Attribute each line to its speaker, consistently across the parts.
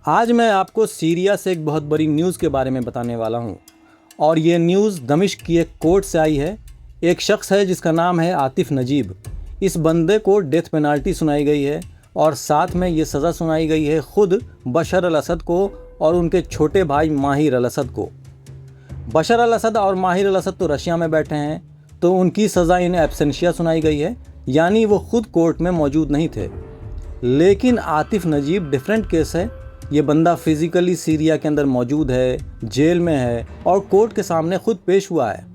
Speaker 1: आज मैं आपको सीरिया से एक बहुत बड़ी न्यूज़ के बारे में बताने वाला हूँ और ये न्यूज़ दमिश्क की एक कोर्ट से आई है। एक शख्स है जिसका नाम है आतिफ नजीब। इस बंदे को डेथ पेनाल्टी सुनाई गई है और साथ में ये सज़ा सुनाई गई है खुद बशर अल असद को और उनके छोटे भाई माहिर अल असद को। बशर अल असद और माहिर अल असद तो रशिया में बैठे हैं, तो उनकी सज़ा इन्हें एब्सेंशिया सुनाई गई है, यानी वो खुद कोर्ट में मौजूद नहीं थे। लेकिन आतिफ नजीब डिफरेंट केस है। ये बंदा फिज़िकली सीरिया के अंदर मौजूद है, जेल में है और कोर्ट के सामने खुद पेश हुआ है।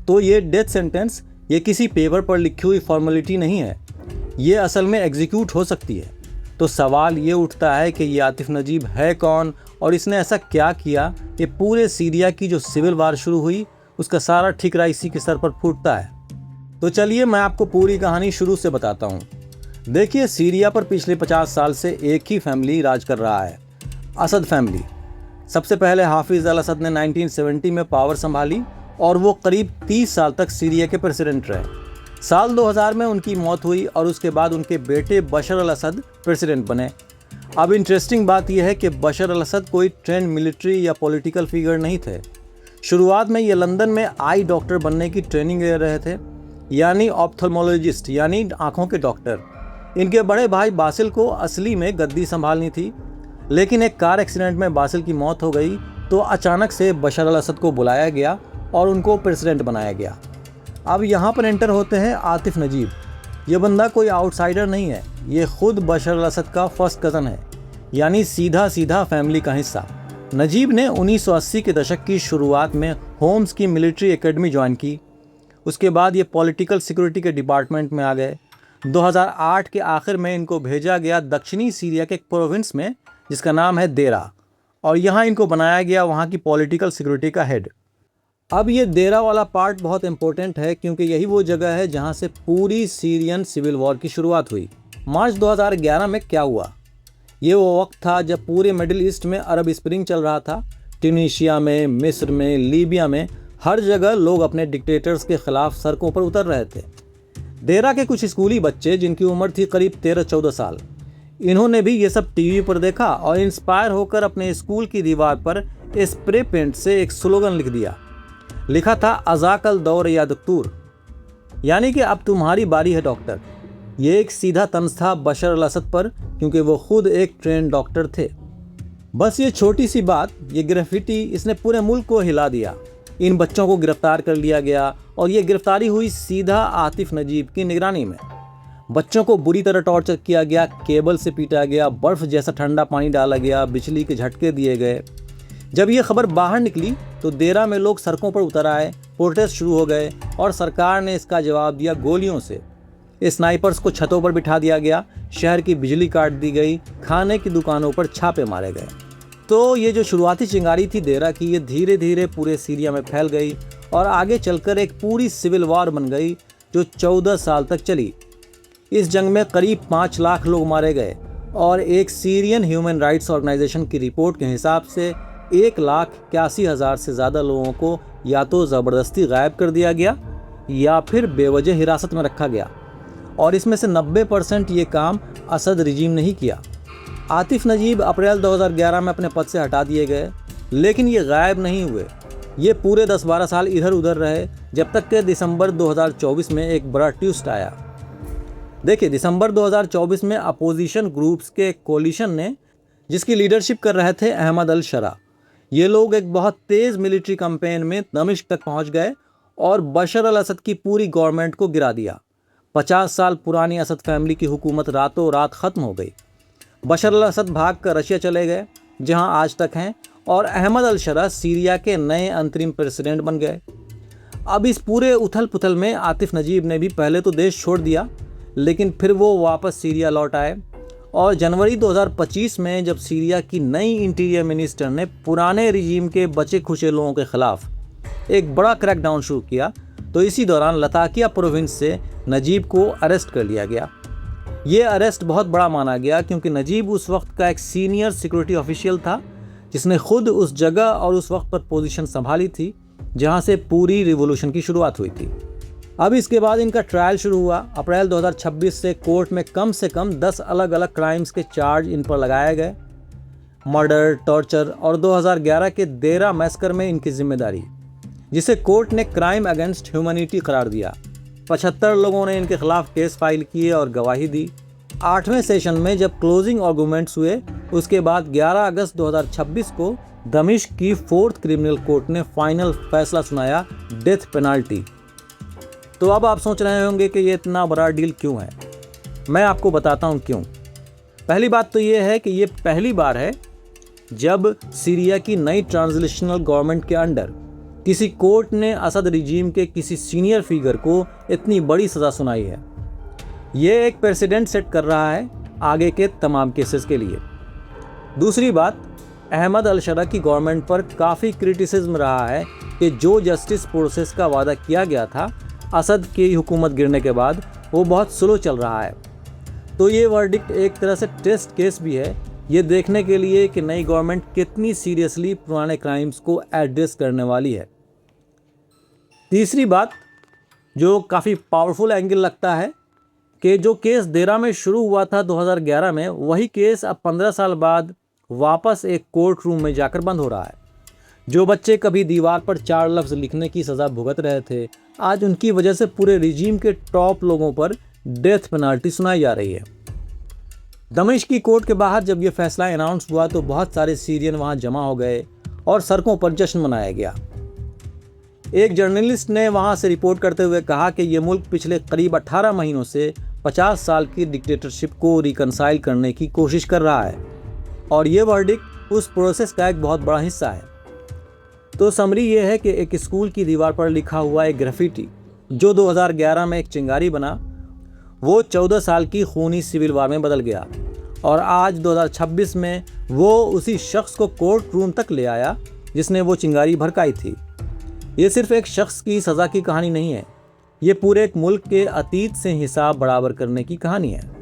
Speaker 1: तो ये डेथ सेंटेंस ये किसी पेपर पर लिखी हुई फॉर्मेलिटी नहीं है, ये असल में एग्जीक्यूट हो सकती है। तो सवाल ये उठता है कि ये आतिफ नजीब है कौन और इसने ऐसा क्या किया। ये पूरे सीरिया की जो सिविल वार शुरू हुई उसका सारा ठिकरा इसी के सर पर फूटता है। तो चलिए मैं आपको पूरी कहानी शुरू से बताता हूँ। देखिए, सीरिया पर पिछले 50 साल से एक ही फैमिली राज कर रहा है, असद फैमिली। सबसे पहले हाफिज़ अल असद ने 1970 में पावर संभाली और वो करीब 30 साल तक सीरिया के प्रेसिडेंट रहे। साल 2000 में उनकी मौत हुई और उसके बाद उनके बेटे बशर अल असद प्रेसिडेंट बने। अब इंटरेस्टिंग बात यह है कि बशर अल असद कोई ट्रेंड मिलिट्री या पॉलिटिकल फिगर नहीं थे। शुरुआत में ये लंदन में आई डॉक्टर बनने की ट्रेनिंग ले रहे थे, यानी ऑप्थल्मोलॉजिस्ट, यानी आँखों के डॉक्टर। इनके बड़े भाई बासिल को असली में गद्दी संभालनी थी, लेकिन एक कार एक्सीडेंट में बासिल की मौत हो गई, तो अचानक से बशर अल असद को बुलाया गया और उनको प्रेसिडेंट बनाया गया। अब यहाँ पर एंटर होते हैं आतिफ नजीब। ये बंदा कोई आउटसाइडर नहीं है, ये खुद बशर अल असद का फर्स्ट कज़न है, यानी सीधा सीधा फैमिली का हिस्सा। नजीब ने 1980 के दशक की शुरुआत में होम्स की मिलिट्री एकेडमी ज्वाइन की। उसके बाद ये पॉलिटिकल सिक्योरिटी के डिपार्टमेंट में आ गए। 2008 के आखिर में इनको भेजा गया दक्षिणी सीरिया के एक प्रोविंस में जिसका नाम है देरा, और यहाँ इनको बनाया गया वहाँ की पॉलिटिकल सिक्योरिटी का हेड। अब ये देरा वाला पार्ट बहुत इंपॉर्टेंट है क्योंकि यही वो जगह है जहाँ से पूरी सीरियन सिविल वॉर की शुरुआत हुई। मार्च 2011 में क्या हुआ? ये वो वक्त था जब पूरे मिडिल ईस्ट में अरब स्प्रिंग चल रहा था। ट्यूनीशिया में, मिस्र में, लीबिया में, हर जगह लोग अपने डिक्टेटर्स के खिलाफ सड़कों पर उतर रहे थे। देरा के कुछ स्कूली बच्चे जिनकी उम्र थी करीब 13-14 साल, इन्होंने भी ये सब टीवी पर देखा और इंस्पायर होकर अपने स्कूल की दीवार पर स्प्रे पेंट से एक स्लोगन लिख दिया। लिखा था अज़ाकल दौर या दक्तूर, यानी कि अब तुम्हारी बारी है डॉक्टर। ये एक सीधा तंज था बशर अल असद पर क्योंकि वो खुद एक ट्रेंड डॉक्टर थे। बस ये छोटी सी बात, ये ग्राफिटी, इसने पूरे मुल्क को हिला दिया। इन बच्चों को गिरफ्तार कर लिया गया और ये गिरफ्तारी हुई सीधा आतिफ नजीब की निगरानी में। बच्चों को बुरी तरह टॉर्चर किया गया, केबल से पीटा गया, बर्फ़ जैसा ठंडा पानी डाला गया, बिजली के झटके दिए गए। जब ये खबर बाहर निकली तो देरा में लोग सड़कों पर उतर आए, प्रोटेस्ट शुरू हो गए और सरकार ने इसका जवाब दिया गोलियों से। स्नाइपर्स को छतों पर बिठा दिया गया, शहर की बिजली काट दी गई, खाने की दुकानों पर छापे मारे गए। तो ये जो शुरुआती चिंगारी थी देरा की, ये धीरे धीरे पूरे सीरिया में फैल गई और आगे चलकर एक पूरी सिविल वॉर बन गई जो 14 साल तक चली। इस जंग में करीब 5 लाख लोग मारे गए और एक सीरियन ह्यूमन राइट्स ऑर्गेनाइजेशन की रिपोर्ट के हिसाब से 1,81,000 से ज़्यादा लोगों को या तो ज़बरदस्ती गायब कर दिया गया या फिर बेवजह हिरासत में रखा गया, और इसमें से 90% ये काम असद रिजीम ने ही किया। आतिफ नजीब अप्रैल 2011 में अपने पद से हटा दिए गए, लेकिन ये गायब नहीं हुए। ये पूरे 10-12 साल इधर उधर रहे जब तक कि दिसंबर 2024 में एक बड़ा ट्विस्ट आया। देखिए, दिसंबर 2024 में अपोजिशन ग्रुप्स के कोलिशन ने, जिसकी लीडरशिप कर रहे थे अहमद अल शरा, ये लोग एक बहुत तेज़ मिलिट्री कैंपेन में दमिश्क तक पहुंच गए और बशर अल असद की पूरी गवर्नमेंट को गिरा दिया। 50 साल पुरानी असद फैमिली की हुकूमत रातों रात ख़त्म हो गई। बशर अल असद भाग कर रशिया चले गए जहां आज तक हैं, और अहमद अल शरा सीरिया के नए अंतरिम प्रेसिडेंट बन गए। अब इस पूरे उथल पुथल में आतिफ नजीब ने भी पहले तो देश छोड़ दिया, लेकिन फिर वो वापस सीरिया लौट आए और जनवरी 2025 में जब सीरिया की नई इंटीरियर मिनिस्टर ने पुराने रिजीम के बचे खुचे लोगों के खिलाफ एक बड़ा क्रैकडाउन शुरू किया, तो इसी दौरान लताकिया प्रोविंस से नजीब को अरेस्ट कर लिया गया। ये अरेस्ट बहुत बड़ा माना गया क्योंकि नजीब उस वक्त का एक सीनियर सिक्योरिटी ऑफिशियल था जिसने खुद उस जगह और उस वक्त पर पोजीशन संभाली थी जहां से पूरी रिवॉल्यूशन की शुरुआत हुई थी। अब इसके बाद इनका ट्रायल शुरू हुआ। अप्रैल 2026 से कोर्ट में कम 10 अलग अलग क्राइम्स के चार्ज इन पर लगाए गए। मर्डर, टॉर्चर और 2011 के देरा मैस्कर में इनकी जिम्मेदारी, जिसे कोर्ट ने क्राइम अगेंस्ट ह्यूमैनिटी करार दिया। 75 लोगों ने इनके खिलाफ केस फाइल किए और गवाही दी। 8वें सेशन में जब क्लोजिंग आर्गूमेंट्स हुए, उसके बाद 11 अगस्त 2026 को दमिश्क की 4th क्रिमिनल कोर्ट ने फाइनल फैसला सुनाया, डेथ पेनाल्टी। तो अब आप सोच रहे होंगे कि ये इतना बड़ा डील क्यों है। मैं आपको बताता हूँ क्यों। पहली बात तो ये है कि ये पहली बार है जब सीरिया की नई ट्रांजिशनल गवर्नमेंट के अंडर किसी कोर्ट ने असद रिजीम के किसी सीनियर फिगर को इतनी बड़ी सज़ा सुनाई है। ये एक प्रेसिडेंट सेट कर रहा है आगे के तमाम केसेस के लिए। दूसरी बात, अहमद अल-शरा की गवर्नमेंट पर काफ़ी क्रिटिसिज्म रहा है कि जो जस्टिस प्रोसेस का वादा किया गया था असद की हुकूमत गिरने के बाद, वो बहुत स्लो चल रहा है। तो ये वर्डिक्ट एक तरह से टेस्ट केस भी है, ये देखने के लिए कि नई गवर्नमेंट कितनी सीरियसली पुराने क्राइम्स को एड्रेस करने वाली है। तीसरी बात, जो काफ़ी पावरफुल एंगल लगता है, कि जो केस देरा में शुरू हुआ था 2011 में, वही केस अब 15 साल बाद वापस एक कोर्ट रूम में जाकर बंद हो रहा है। जो बच्चे कभी दीवार पर 4 लफ्ज़ लिखने की सज़ा भुगत रहे थे, आज उनकी वजह से पूरे रिजीम के टॉप लोगों पर डेथ पेनाल्टी सुनाई जा रही है। दमिश्क की कोर्ट के बाहर जब ये फैसला अनाउंस हुआ तो बहुत सारे सीरियन वहाँ जमा हो गए और सड़कों पर जश्न मनाया गया। एक जर्नलिस्ट ने वहाँ से रिपोर्ट करते हुए कहा कि ये मुल्क पिछले करीब 18 महीनों से 50 साल की डिक्टेटरशिप को रिकनसाइल करने की कोशिश कर रहा है और ये वर्डिक्ट उस प्रोसेस का एक बहुत बड़ा हिस्सा है। तो समरी ये है कि एक स्कूल की दीवार पर लिखा हुआ एक ग्राफिटी जो 2011 में एक चिंगारी बना, वो 14 साल की खूनी सिविल वार में बदल गया और आज 2026 में वो उसी शख्स को कोर्ट रूम तक ले आया जिसने वो चिंगारी भड़काई थी। ये सिर्फ एक शख्स की सज़ा की कहानी नहीं है, ये पूरे एक मुल्क के अतीत से हिसाब बराबर करने की कहानी है।